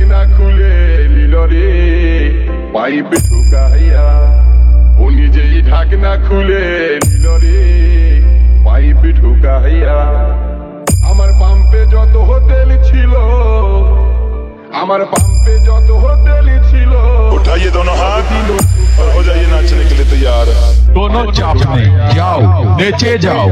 ঢাকনা খুলে নিল রে পাইপে ঢুকাইয়া ও নিজেই ঢাকনা খুলে নিল রে পাইপে ঢুকাইয়া আমার পাম্পে যত হোটেল ছিল আমার পাম্পে যত হোটেল ছিল उठाइए दोनों हाथ और हो जाइए नाचने के लिए तैयार दोनों चाप में जाओ नीचे जाओ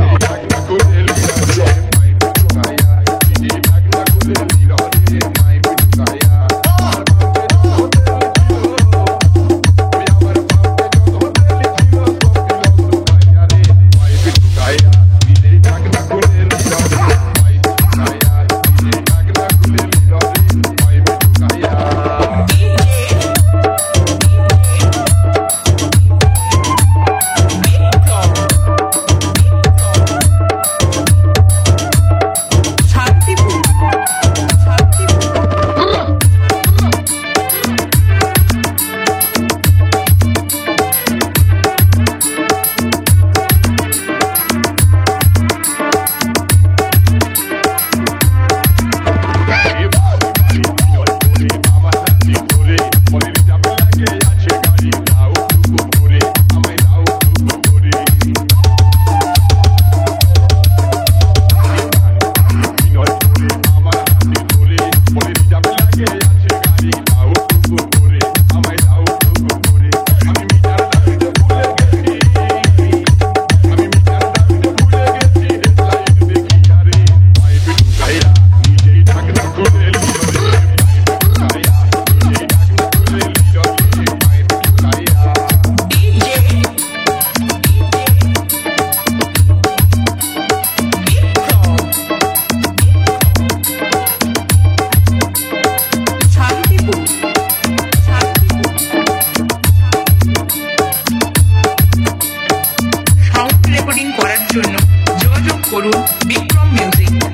করার জন্য যোগাযোগ করুন বিক্রম মিউজিক।